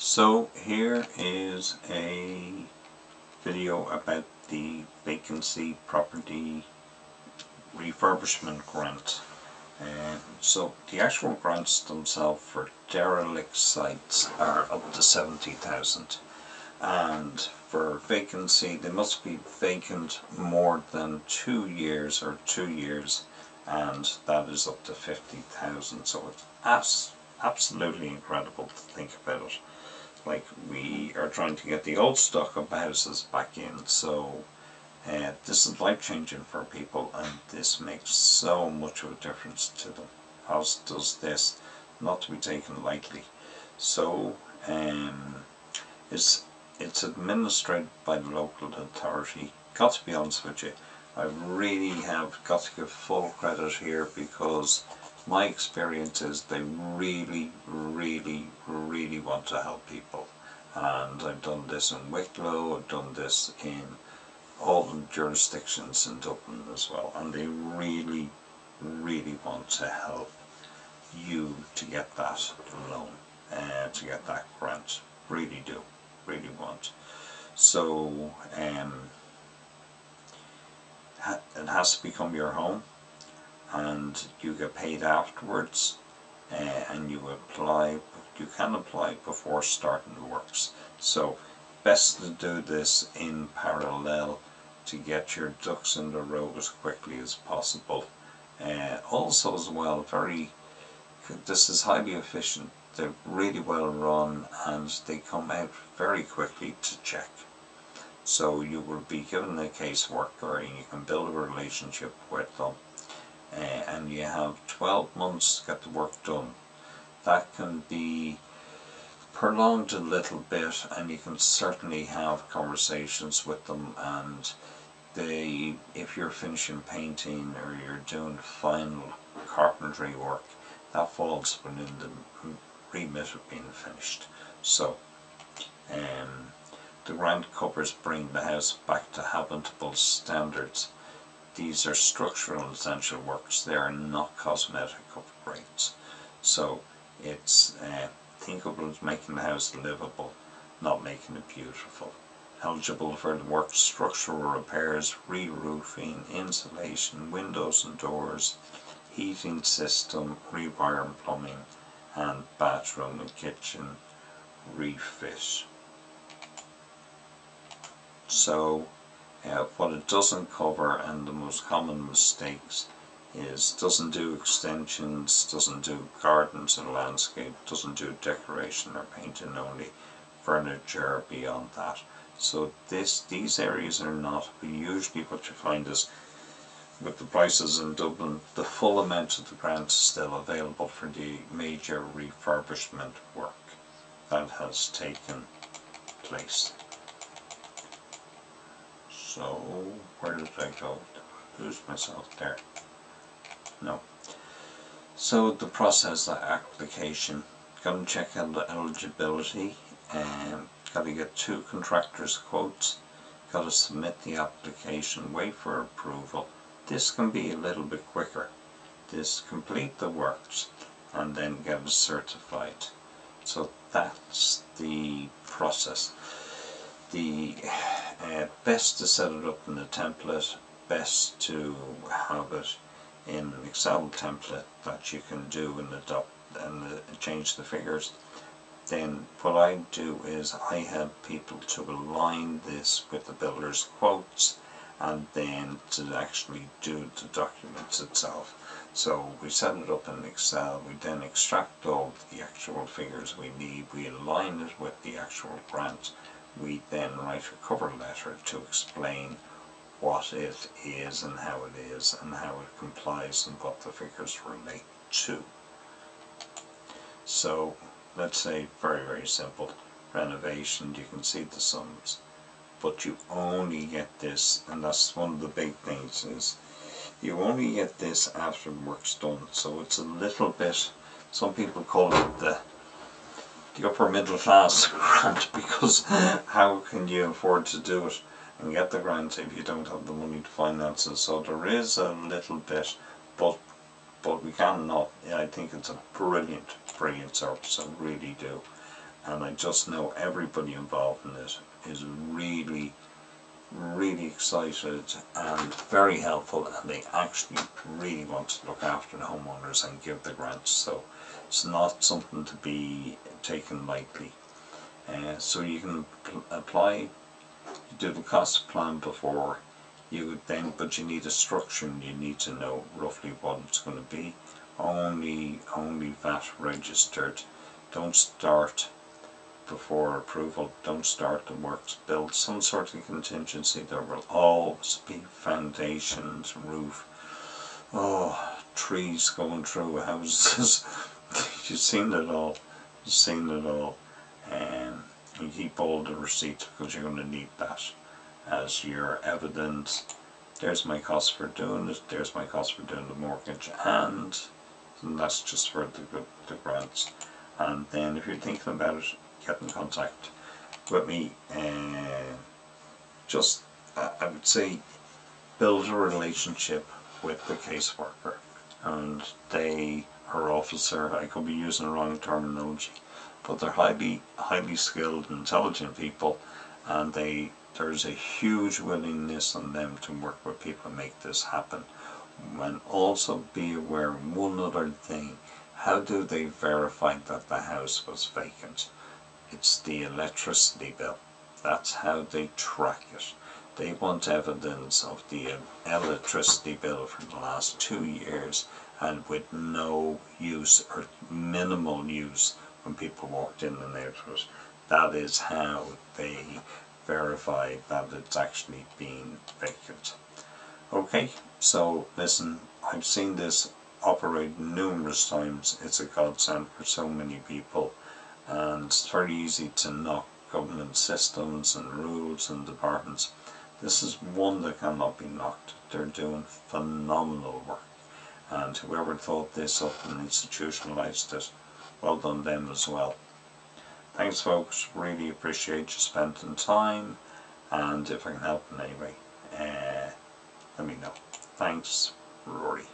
So here is a video about the Vacancy Property Refurbishment Grant. So the actual grants themselves for derelict sites are up to 70,000, and for vacancy they must be vacant more than 2 years or 2 years, and that is up to 50,000. So it's absolutely incredible to think about it. Like, we are trying to get the old stock of houses back in, so this is life-changing for people, and this makes so much of a difference to them. As does this, not to be taken lightly. So it's administered by the local authority. Got to be honest with you, I really have got to give full credit here, because my experience is they really want to help people. And I've done this in Wicklow, I've done this in all the jurisdictions in Dublin as well, and they really want to help you to get that loan, to get that grant. Really do, really want. So it has to become your home, and you get paid afterwards, and you apply. You can apply before starting the works. So best to do this in parallel to get your ducks in the row as quickly as possible. Also as well, this is highly efficient. They're really well run, and they come out very quickly to check. So you will be given a caseworker, and you can build a relationship with them, and you have 12 months to get the work done. That can be prolonged a little bit, and you can certainly have conversations with them, and if you're finishing painting or you're doing final carpentry work, that falls within the remit of being finished. So the grant covers bringing the house back to habitable standards. These are structural essential works, they are not cosmetic upgrades. So it's thinkable as making the house livable, not making it beautiful. Eligible for the work: structural repairs, re-roofing, insulation, windows and doors, heating system, rewiring plumbing, and bathroom and kitchen refit. So what it doesn't cover, and the most common mistakes, is doesn't do extensions, doesn't do gardens and landscape, doesn't do decoration or painting, only furniture beyond that. So these areas are not. But usually what you find is, with the prices in Dublin, the full amount of the grant is still available for the major refurbishment work that has taken place. So where did I go? Lose myself there. No. So the process, the application, got to check out the eligibility, and got to get 2 contractors' quotes, got to submit the application, wait for approval. This can be a little bit quicker. This complete the works and then get it certified. So that's the process. The best to set it up in a template, best to have it in an Excel template that you can do and adopt and change the figures. Then what I do is I help people to align this with the builder's quotes, and then to actually do the documents itself. So we set it up in Excel, we then extract all the actual figures we need, we align it with the actual grant, we then write a cover letter to explain what it is and how it is and how it complies and what the figures relate to. So let's say, very simple, renovation, you can see the sums, but you only get this, and that's one of the big things, is you only get this after the work's done. So it's a little bit, some people call it the upper middle class grant, because how can you afford to do it and get the grant if you don't have the money to finance it? So there is a little bit, but we cannot. I think it's a brilliant service, I really do. and I just know everybody involved in it is really excited and very helpful, and they actually really want to look after the homeowners and give the grants. So it's not something to be taken lightly. So you can apply, you do the cost plan before you would then, but you need a structure and you need to know roughly what it's going to be. Only VAT registered. Don't start before approval. Don't start the works. Build some sort of contingency. There will always be foundations, roof, trees going through houses. You've seen it all. You've seen it all. You keep all the receipts because you're going to need that as your evidence. There's my cost for doing it. There's my cost for doing the mortgage, and that's just for the grants. And then if you're thinking about it, get in contact with me. Just I would say build a relationship with the caseworker and or officer. I could be using the wrong terminology, but they're highly skilled, intelligent people, and there's a huge willingness on them to work with people and make this happen. And also be aware one other thing: how do they verify that the house was vacant? It's the electricity bill. That's how they track it. They want evidence of the electricity bill for the last 2 years, and with no use or minimal use when people walked in and out of it. That is how they verify that it's actually been vacant. Okay, so listen, I've seen this operate numerous times. It's a godsend for so many people, and it's very easy to knock government systems and rules and departments. This is one that cannot be knocked. They're doing phenomenal work, and whoever thought this up and institutionalized it, well done them as well. Thanks folks, really appreciate you spending time, and if I can help in any way, let me know. Thanks, Rory.